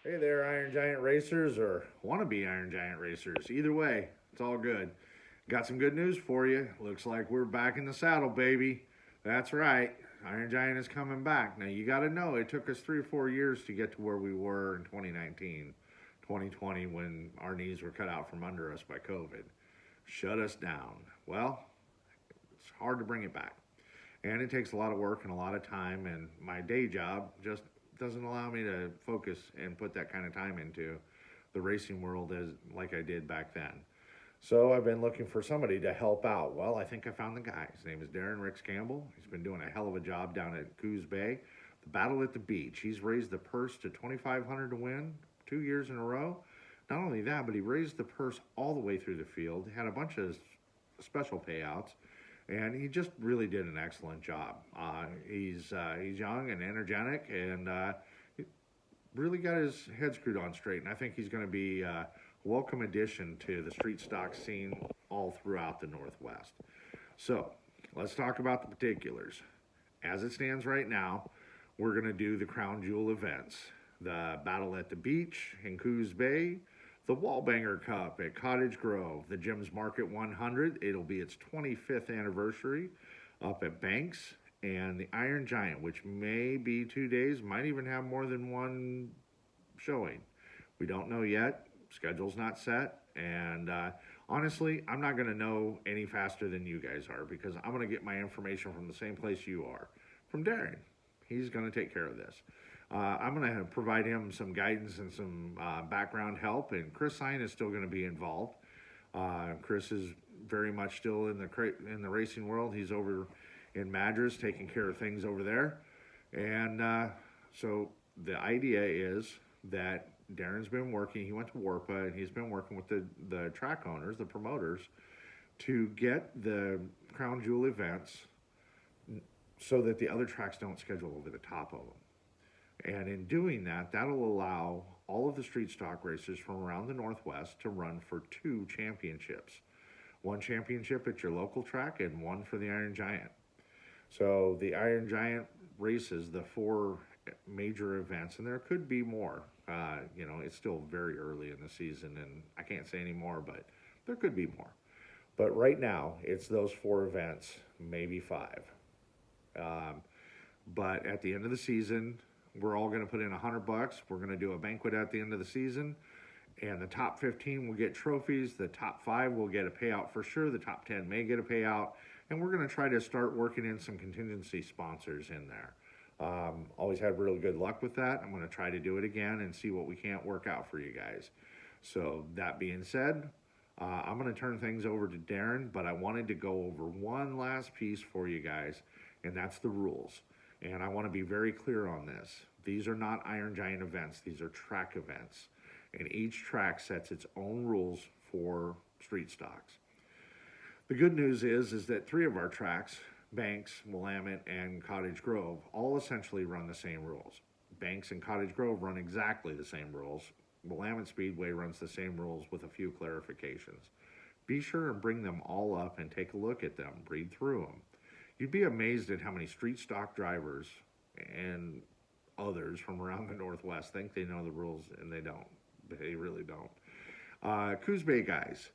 Hey there, Iron Giant Racers, or wannabe Iron Giant Racers. Either way, it's all good. Got some good news for you. Looks like we're back in the saddle, baby. That's right. Iron Giant is coming back. Now, you got to know it took us 3 or 4 years to get to where we were in 2019, 2020, when our knees were cut out from under us by COVID. Shut us down. Well, it's hard to bring it back. And it takes a lot of work and a lot of time, and my day job just doesn't allow me to focus and put that kind of time into the racing world as like I did back then. So I've been looking for somebody to help out. Well, I think I found the guy. His name is Darren Ricks Campbell. He's been doing a hell of a job down at Coos Bay. The Battle at the Beach. He's raised the purse to 2,500 to win 2 years in a row. Not only that, but he raised the purse all the way through the field. Had a bunch of special payouts, and he just really did an excellent job. He's young and energetic, and really got his head screwed on straight. And I think he's going to be a welcome addition to the street stock scene all throughout the Northwest. So let's talk about the particulars. As it stands right now, we're going to do the Crown Jewel events: the Battle at the Beach in Coos Bay, the Wallbanger Cup at Cottage Grove, the Jim's Market 100. It'll be its 25th anniversary up at Banks, and the Iron Giant, which may be 2 days, might even have more than one showing. We don't know yet. Schedule's not set, and honestly, I'm not going to know any faster than you guys are, because I'm going to get my information from the same place you are, from Darren. He's going to take care of this. I'm going to provide him some guidance and some background help, and Chris Sine is still going to be involved. Chris is very much still in the racing world. He's over in Madras taking care of things over there, and so the idea is that Darren's been working. He went to Warpa, and he's been working with the track owners, the promoters, to get the Crown Jewel events so that the other tracks don't schedule over the top of them. And in doing that, that'll allow all of the street stock racers from around the Northwest to run for 2 championships. One championship at your local track and one for the Iron Giant. So the Iron Giant races the 4 major events, and there could be more. It's still very early in the season, and I can't say any more, but there could be more. But right now, it's those 4 events, maybe 5. But at the end of the season, we're all going to put in $100. We're going to do a banquet at the end of the season, and the top 15 will get trophies. The top 5 will get a payout for sure. The top 10 may get a payout, and we're going to try to start working in some contingency sponsors in there. Always had really good luck with that. I'm going to try to do it again and see what we can't work out for you guys. So that being said, I'm going to turn things over to Darren, but I wanted to go over one last piece for you guys, and that's the rules. And I want to be very clear on this. These are not Iron Giant events. These are track events. And each track sets its own rules for street stocks. The good news is that 3 of our tracks, Banks, Willamette, and Cottage Grove, all essentially run the same rules. Banks and Cottage Grove run exactly the same rules. Willamette Speedway runs the same rules with a few clarifications. Be sure and bring them all up and take a look at them, read through them. You'd be amazed at how many street stock drivers and others from around the Northwest think they know the rules, and they don't. They really don't. Coos Bay guys,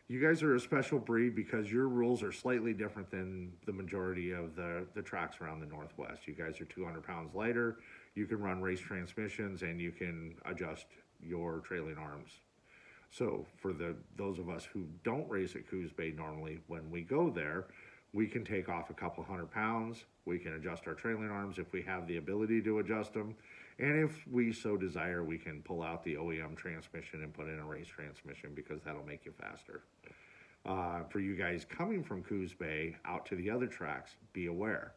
you guys are a special breed because your rules are slightly different than the majority of the tracks around the Northwest. You guys are 200 pounds lighter. You can run race transmissions, and you can adjust your trailing arms. So for those of us who don't race at Coos Bay normally, when we go there, we can take off a couple 100 pounds. We can adjust our trailing arms if we have the ability to adjust them. And if we so desire, we can pull out the OEM transmission and put in a race transmission, because that'll make you faster. For you guys coming from Coos Bay out to the other tracks, be aware.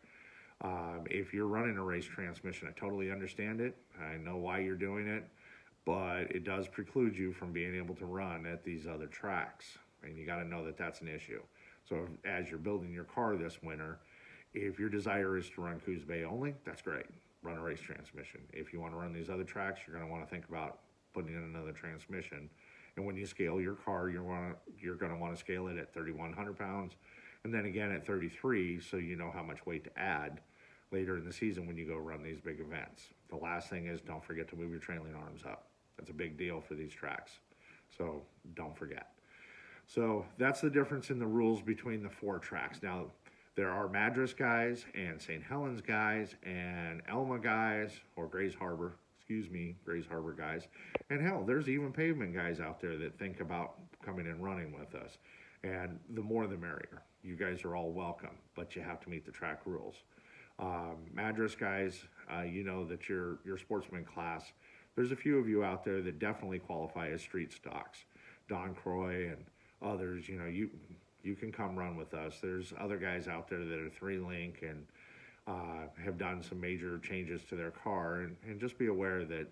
If you're running a race transmission, I totally understand it. I know why you're doing it, but it does preclude you from being able to run at these other tracks. And you got to know that that's an issue. So as you're building your car this winter, if your desire is to run Coos Bay only, that's great. Run a race transmission. If you want to run these other tracks, you're going to want to think about putting in another transmission. And when you scale your car, you're going to want to scale it at 3,100 pounds, and then again at 33, so you know how much weight to add later in the season when you go run these big events. The last thing is, don't forget to move your trailing arms up. That's a big deal for these tracks. So don't forget. So that's the difference in the rules between the 4 tracks. Now, there are Madras guys and St. Helens guys and Elma guys, or Grays Harbor, Grays Harbor guys. And hell, there's even pavement guys out there that think about coming and running with us. And the more the merrier. You guys are all welcome, but you have to meet the track rules. Madras guys, you know that your sportsman class, there's a few of you out there that definitely qualify as street stocks. Don Croy and others, you know, you can come run with us. There's other guys out there that are 3-link and have done some major changes to their car, and just be aware that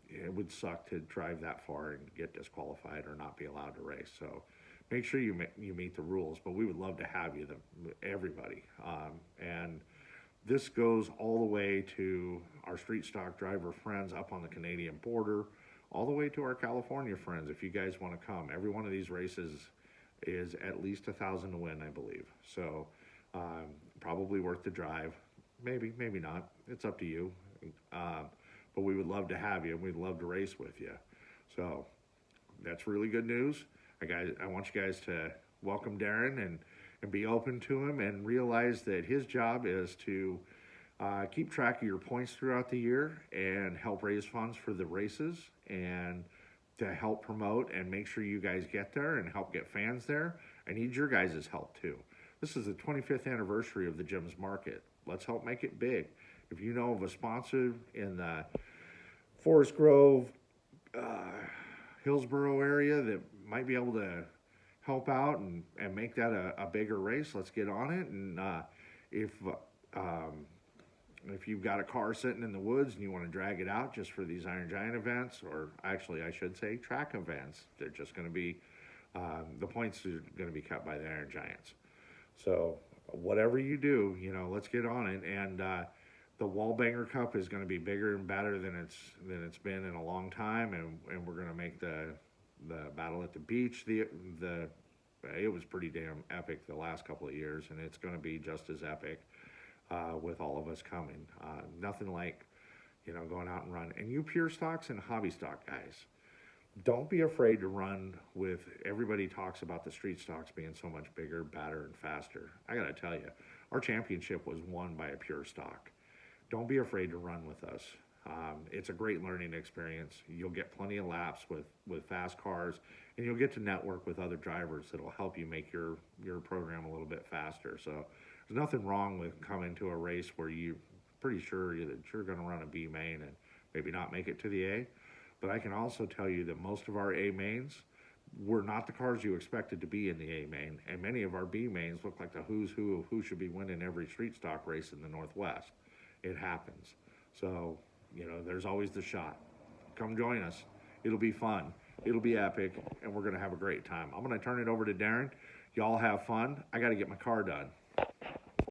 it would suck to drive that far and get disqualified or not be allowed to race. So make sure you meet the rules, but we would love to have you, everybody. And this goes all the way to our street stock driver friends up on the Canadian border, all the way to our California friends. If you guys want to come, every one of these races is at least $1,000 to win, I believe. So probably worth the drive. Maybe not. It's up to you. But we would love to have you, and we'd love to race with you. So that's really good news. I want you guys to welcome Darren and be open to him, and realize that his job is to keep track of your points throughout the year and help raise funds for the races, and to help promote and make sure you guys get there and help get fans there. I need your guys' help too. This is the 25th anniversary of the Jim's Market. Let's help make it big. If you know of a sponsor in the Forest Grove, Hillsborough area that might be able to help out and make that a bigger race, let's get on it. And if you've got a car sitting in the woods and you want to drag it out just for these Iron Giant events, or actually I should say track events, they're just going to be, the points are going to be cut by the Iron Giants. So whatever you do, you know, let's get on it. And the Wallbanger Cup is going to be bigger and better than it's been in a long time, and we're going to make the Battle at the Beach, it was pretty damn epic the last couple of years, and it's going to be just as epic with all of us coming. Nothing like, you know, going out and run. And you pure stocks and hobby stock guys, don't be afraid to run with, everybody talks about the street stocks being so much bigger, badder, and faster. I got to tell you, our championship was won by a pure stock. Don't be afraid to run with us. It's a great learning experience. You'll get plenty of laps with fast cars, and you'll get to network with other drivers that'll help you make your program a little bit faster. So there's nothing wrong with coming to a race where you're pretty sure that you're going to run a B main and maybe not make it to the A. But I can also tell you that most of our A mains were not the cars you expected to be in the A main, and many of our B mains look like the who's who of who should be winning every street stock race in the Northwest. It happens. So, you know, there's always the shot. Come join us. It'll be fun. It'll be epic, and we're going to have a great time. I'm going to turn it over to Darren. Y'all have fun. I got to get my car done.